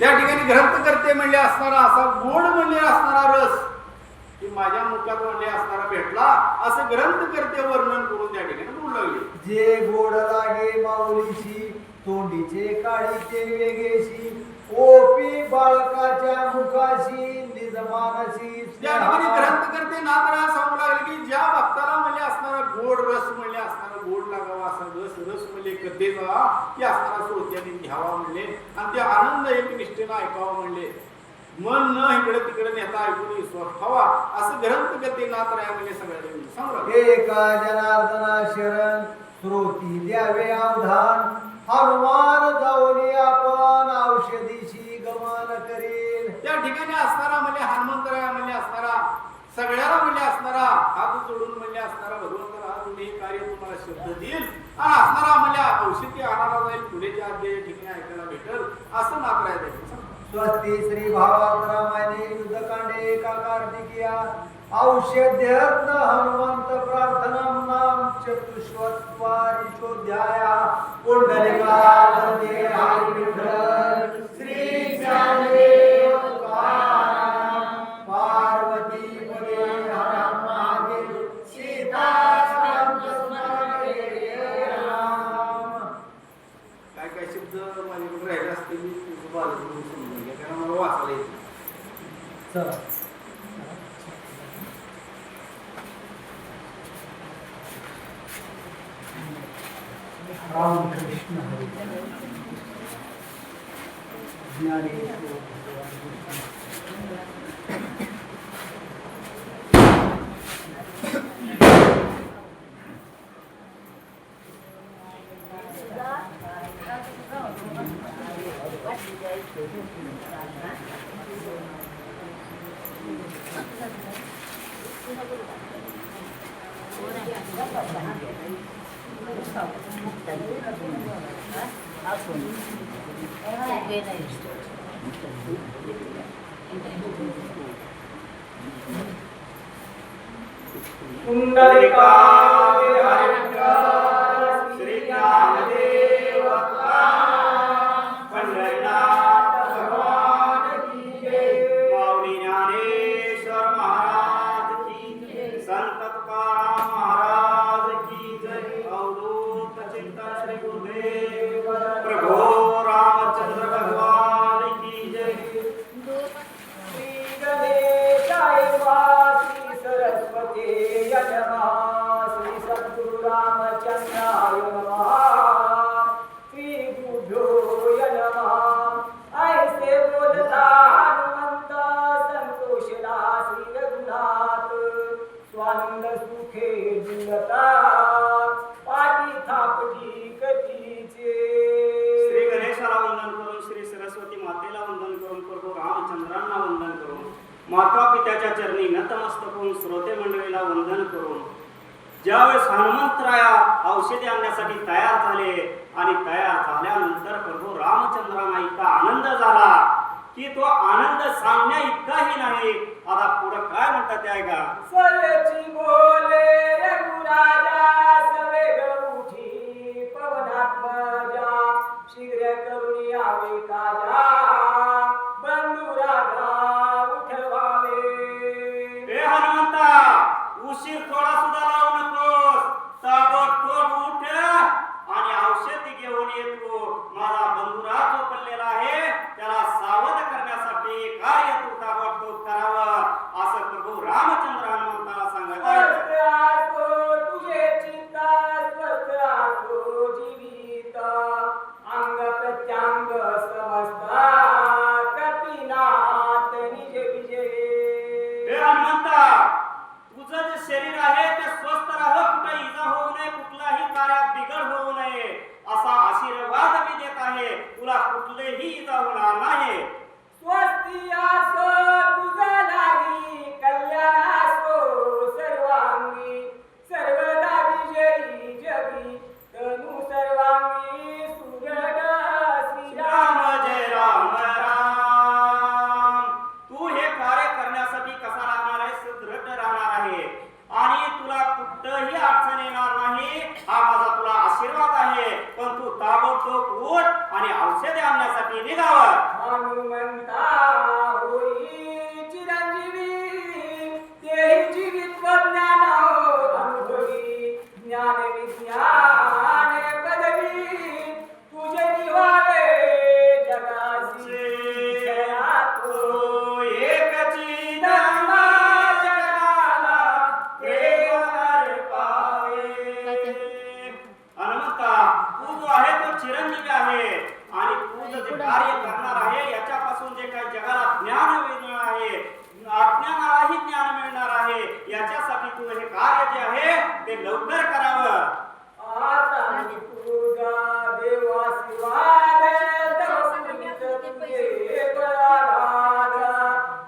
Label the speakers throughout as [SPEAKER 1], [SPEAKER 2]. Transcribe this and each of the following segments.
[SPEAKER 1] त्या ठिकाणी ग्रंथ करते म्हणले असणारा असा गोड म्हणले असणारा रस की माझ्या मुखात म्हणले असणारा भेटला असं ग्रंथ करते वर्णन करून त्या ठिकाणी बोलू लागले.
[SPEAKER 2] जे गोड लागे माऊलीशी तोंडीचे काळीचे वेगेशी ओपी बाळकाच्या मुखाशी निजमानशी
[SPEAKER 1] त्या ठिकाणी ग्रंथ करते नाथरा सांगू लागले की ज्या भक्ताला म्हणले असणारा गोड रस म्हणले असणारा गोड लागावा असा रस म्हणजे कधीचा की असणारा श्रोत्यांनी घ्यावा म्हणले आणि ते आनंद एक निष्ठेनं ऐकावा म्हणले. मन न इकडे तिकडे नेता ऐकून विश्वास ठेवा असं ग्रंथ करते नाथराय म्हणजे सगळ्यांनी सांगू.
[SPEAKER 2] एका जनार्दना शरण श्रोती द्यावे अवधान हनुमान जाऊनी आपण औषधीशी गमन करेल.
[SPEAKER 1] त्या ठिकाणी असणारा म्हणजे हनुमंतराय म्हणजे असणारा सगळ्याला म्हणजे असणारा हात जोडून म्हणजे असणारा भगवंत हा तुम्ही कार्य तुम्हाला शब्द देईल आणि असणारा म्हणजे औषधी आणायला जाईल पुढेच्या अध्याय ठिकाणी ऐकायला भेटेल असं नाथराय द्यायचं.
[SPEAKER 2] स्वस्ती श्री भावात रामायणे युद्धकांडे एका कार्तिकीया औषध्यर्थ हनुमंत प्रार्थना नाम चतुष्वत्वारी चोध्याया पुंडलिका वंदे हरी विठ्ठल श्री ज्ञानदेव तुकाराम पार्वती पदे हर महादेव सीता राम.
[SPEAKER 1] काय काय शब्द माझ्याकडे राहिले असते मी तुझं बाजू समजून घ्या कारण मला वाचायला येते.
[SPEAKER 2] चला राम कृष्ण हरी ज्ञानेश्वर
[SPEAKER 3] पुंडलिका हरि विठ्ठल श्री ज्ञानदेव तुकाराम पंढरीनाथ भगवान की जय. माऊली ज्ञानेश्वर महाराज की जय. संत तुकाराम महाराज की जय. अवधूत चिंतन श्री गुरुदेव प्रभो रामचंद्र भगवान की जय. श्री गणेशाय वासी सरस्वती नमः श्री सद्गुरु रामचंद्राय नमः श्री गुरुभ्यो नमः. ऐसे बोलता हनुमंत संतोषला श्री रघुनाथ स्वानंद सुखे जिंगता पाठी थापटी कधीचे.
[SPEAKER 4] श्री गणेशाला वंदन करून श्री सरस्वती मातेला वंदन करून प्रभू रामचंद्रांना वंदन करून माता पित्याच्या चरणी नतमस्तक होऊन श्रोते मंडळीला वंदन करून ज्यावेळेस हनुमंतराया औषधी आणण्यासाठी तयार झाले आणि तयार झाल्यानंतर प्रभू रामचंद्रांना इतका आनंद झाला की तो आनंद सांगण्या इतकाही नाही. आता पुढे काय म्हणतात ते ऐका.
[SPEAKER 3] सयची बोले रघुराजा सवेग उठी पवनात्मजा शीघ्र करून यावे काजा बंधू राधा उठवावे.
[SPEAKER 4] हे हनुमंता उशीर थोडा सुद्धा लावू नकोस. ताबडतोब उठ आणि औषधी घेऊन येतो. माझा बंधुरा जो पडलेला आहे त्याला सावध करण्यासाठी कार्य तू ताबडतोब करावं असं प्रभू रामचंद्र हनुमंताला सांगत आहेत.
[SPEAKER 3] तुझे चित्ता स्वस्थ असो जीवित अंग प्रत्यांग समजता कपिनाथ निज विजय.
[SPEAKER 4] हे हनुमंता तुझं जे शरीर आहे ते स्वस्थ राह, कुठे इजा होऊ नये, कुठलाही कार्यात बिघड होऊ नये असा आशीर्वाद मी देत आहे. तुला कुठलेही इजा होणार नाही.
[SPEAKER 3] स्वस्ती असो तुझा लागी कल्याण असो सर्वांगी सर्वदा विजयी जगी तनु सर्वांगी सुदृढ श्रीराम
[SPEAKER 4] राम जय राम राम. तू हे कार्य करण्यासाठी कसा राहणार आहे? सुदृढ राहणार आहे आणि तुला कुठंही अडचण येणार नाही हा माझा तुला आशीर्वाद आहे. पण तू ताबडतोब उठ आणि औषधे आणण्यासाठी पाहण्यासाठी निघावं.
[SPEAKER 3] हनुमंता होई चिरंजीवी देही जीवित्व ज्ञान अनुभवी ज्ञान विज्ञान पदवी तुझे निवावे जगासी जयातो
[SPEAKER 4] एकची धर्म जगाला प्रेम पावे. हनुमंता, तू जो आहे तो चिरंजीवी आहे आणि तू जे कार्य करणार आहे याच्यापासून जे काही जगाला ज्ञान मिळणार आहे, अज्ञानालाही ज्ञान मिळणार आहे, याच्यासाठी तू हे कार्य जे आहे ते लवकर करावं.
[SPEAKER 3] आता तुझा देवाशिवाद तुझे पराराध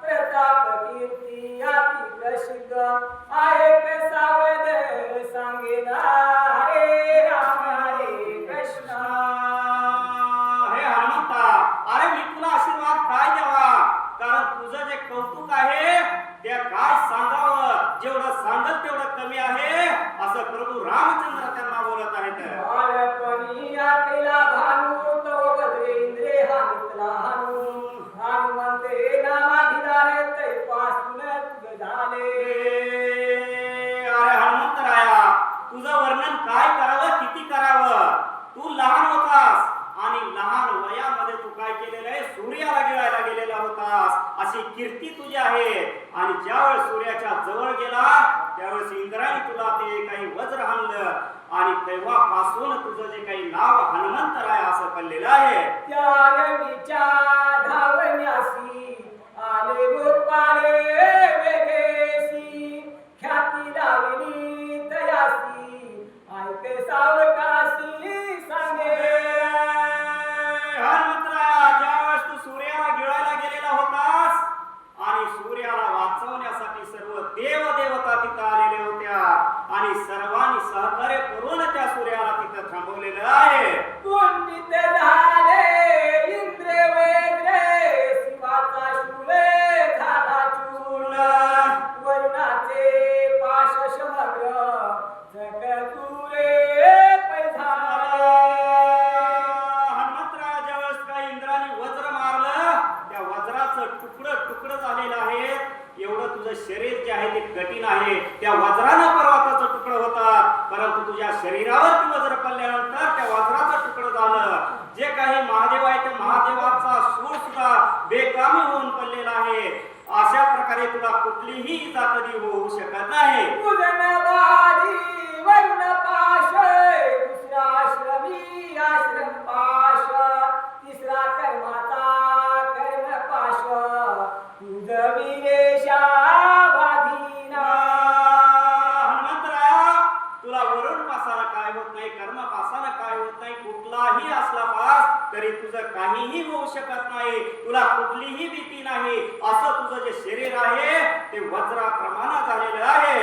[SPEAKER 3] प्रताप कीर्ती अति प्रसिद्ध आहे सावध सांगेना हरे राम हरे कृष्ण.
[SPEAKER 4] हे हनुमंता, अरे मी तुला आशीर्वाद काय द्यावा, कारण तुझं जे कौतुक आहे ते काय सांगावं, जेवढं सांगल तेवढं कमी आहे असं प्रभू रामचंद्र त्यांना बोलत आहेत.
[SPEAKER 3] बालपणी आकेला भानू तो बद्रेंद्रे हानितला हनुमंते नामाधिदारे तै पासून तुझ झाले.
[SPEAKER 4] अरे हनुमंतराया, तुझं वर्णन काय करावं, किती करावं. तू लहान होतास आणि लहान वयामध्ये तू काय केलेलं आहे, सूर्याला गिळायला गेलेला होतास अशी कीर्ती तुझी आहे. आणि ज्यावेळेस सूर्याच्या जवळ गेला त्यावेळेस इंद्राने तुला ते काही वज्र हाणलं आणि तेव्हापासून तुझं जे काही नाव हनुमंतराय असं पडलेलं आहे.
[SPEAKER 3] त्या रवीच्या धावण्यासी आले गोपाळे वेगेसी ख्याती लावली तयासी ऐके सावकासी सांगे.
[SPEAKER 4] हनुमंतराया, ज्यावेळेस तू सूर्याला गिळायला गेलेला होतास आणि सूर्याला वाचवण्यासाठी सर्व देव देवता तिथं आलेले होत्या आणि सर्वांनी सहकार्य करून त्या सूर्याला तिथं थांबवलेलं आहे.
[SPEAKER 3] कुंडित झाले इंद्र वेगळे शिवाचा शूले झाला चूर्ण वरुणाचे पाश समग्र जगतुरे पैधारे.
[SPEAKER 4] हनुमंतराया, ज्यावेळेस काही इंद्राने वज्र मारलं त्या वज्राचं तुकडं तुकडं झालेलं आहे. एवढं तुझं शरीर जे आहे ते कठीण आहे. त्या वज्रानं पर्वताचं तुकडं होतं, परंतु तुझ्या शरीरावर वज्र पडल्यानंतर त्या वज्राचं तुकडं झालं. जे काही महादेव आहे त्या महादेवाचा सूर सुद्धा बेकामी होऊन पडलेला आहे. अशा प्रकारे तुला कुठलीही इजा कधी होऊ शकत नाही.
[SPEAKER 3] उदनबारी वरुण पाश दुसरा आश्रमी आश्रम पाश तिसरा कर्माचा कर्म पाश तुझ विरेशा बाधीना.
[SPEAKER 4] हनुमंतराया, तुला वरुण पासाला काय होत नाही, कर्म पासाला काय होत नाही, कुठलाही असला पास तरी तुझं काहीही होऊ शकत नाही, तुला कुठलीही भीती नाही. असं तुझं जे शरीर आहे ते वज्राप्रमाणे झालेलं आहे.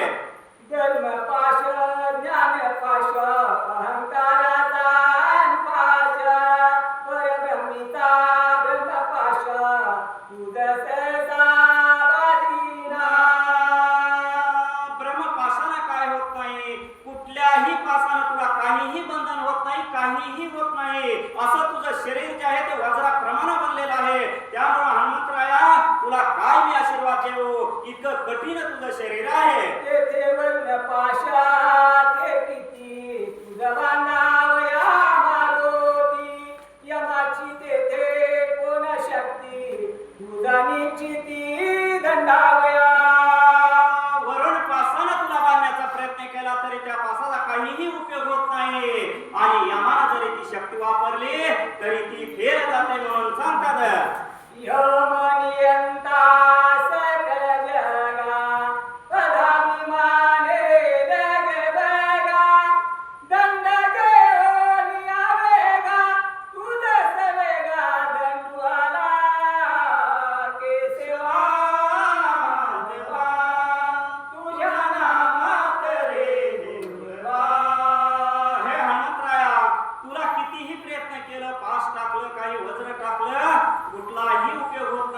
[SPEAKER 3] धर्म पाश ज्ञान पाश अहंकाराचा पाश परब्रह्मीचा ब्रह्म पाश तुझ सहसा बाधीना.
[SPEAKER 4] ब्रह्मपासाला काय होत नाही, कुठल्याही पासाला तुला काहीही बंधन होत नाही, काहीही होत नाही. असं तुझं शरीर जे आहे ते वज्राप्रमाणे बनलेलं आहे. त्यामुळे हनुमंतराया, तुला काय मी आशीर्वाद देऊ, इतकं कठीण तुझं शरीर आहे.
[SPEAKER 3] तेथे वर्ण पाशा ते किती तुझ बांधावया मारोती यमाची तेथे कोण शक्ती तुझा निश्चिती दंडावया.
[SPEAKER 4] वरुण पासानं तुला बांधण्याचा प्रयत्न केला तरी त्या पासाला काहीही उपयोग होत नाही आणि यमानं जरी ती शक्ती वापरली तरी ती फेल जाते म्हणून सांगतात.
[SPEAKER 3] यमनियंता सकल जगा पदाभिमाने लगे बगा दंड घेऊन यावेगा तुझ सवेगा दंडुआला केशवा देवा तुझ्या नामात रे देवा.
[SPEAKER 4] हे हनुमंतराया, तुला कितीही प्रयत्न केलं, पास टाकलं, काही वज्र टाकलं, कुठलाही उपयोग होत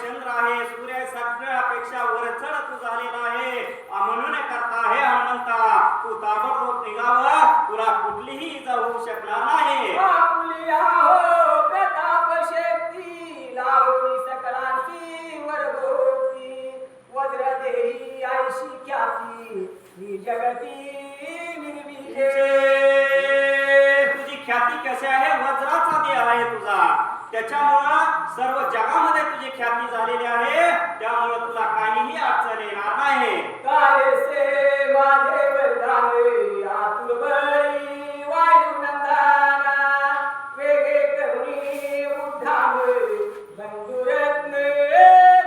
[SPEAKER 4] चंद्र आहे, सूर्य सगळ्यापेक्षा वरचढ तू झालेला आहे. म्हणून करता हे हनुमंता तू ताबडतोब निघावं, तुला कुठलीही इजा होऊ शकणार नाही.
[SPEAKER 3] आपली आहो प्रताप शक्ती लावणी सकळांची वरगोती वज्र देही आयशी ख्याती ही जगती निर्विजे.
[SPEAKER 4] तुझी ख्याती कशी आहे? वज्राचा देह आहे तुझा, त्याच्यामुळं सर्व जगामध्ये तुझी ख्याती झालेली आहे. त्यामुळे तुला काहीही अडचण येणार नाही.
[SPEAKER 3] काय से माझे वरदान आतुर बळी वायू नंदना वेगे करुणी उद्धाम बंधुरत्न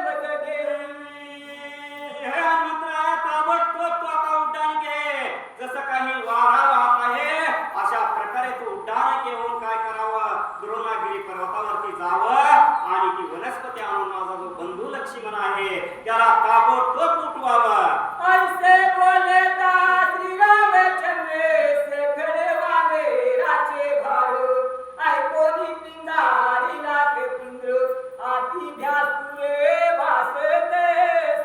[SPEAKER 3] मज देवी.
[SPEAKER 4] हे हनुमंतराया, ताबडतोब तू आता उड्डाण घे. जसं काही वारा वाहत आहे अशा प्रकारे तू उड्डाण घेऊन काय करावं? द्रोणागिरी पर्वतावरती जावं आणि ती वनस्पती आणून माझा जो बंधू लक्ष्मण आहे त्याला ताबडतोब उठवावं.
[SPEAKER 3] ऐसे बोलेता श्री रामचंद्र शेखडे वाले राचे भार ऐकोनी पिंगारी लाख पिंद्र आती ध्यासुरे भासते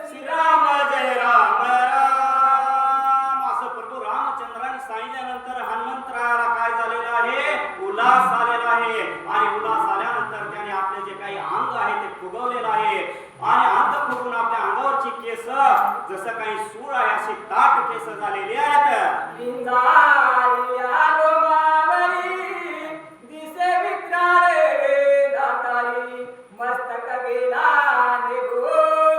[SPEAKER 4] श्रीराम जय राम राम असं प्रभू रामचंद्राने सांगितल्यानंतर हनुमंतरायाला काय झालेलं आहे? उल्हास आलेला आहे. आणि उल्हास आल्यानंतर त्याने आपले जे काही अंग आहे ते फुगवलेलं आहे आणि अंग फुगून आपल्या अंगावरची केस जसं काही सूळ आहे अशी दाट केस झालेली आहेत.
[SPEAKER 3] पिंगारी आलो मावळी दिसे विक्राळे दातारी मस्तक गेला निघो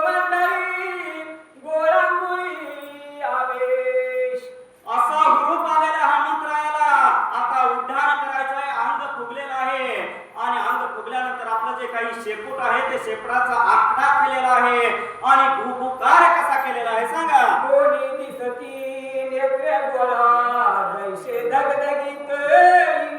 [SPEAKER 3] मंडळी गोळांमुळी आवेश.
[SPEAKER 4] असा हुरूप आलेला हनुमंतरायाला आता उड्डाण करायचंय. अंग फुगलेलं आहे आणि अंग फुगल्यानंतर आपलं जे काही शेपूट आहे ते शेपटाचा आकडा केलेला आहे आणि भूभुकार कसा केलेला आहे सांगा.
[SPEAKER 3] कोणी दिसती नेत्र गोळा जैसे दगदगीत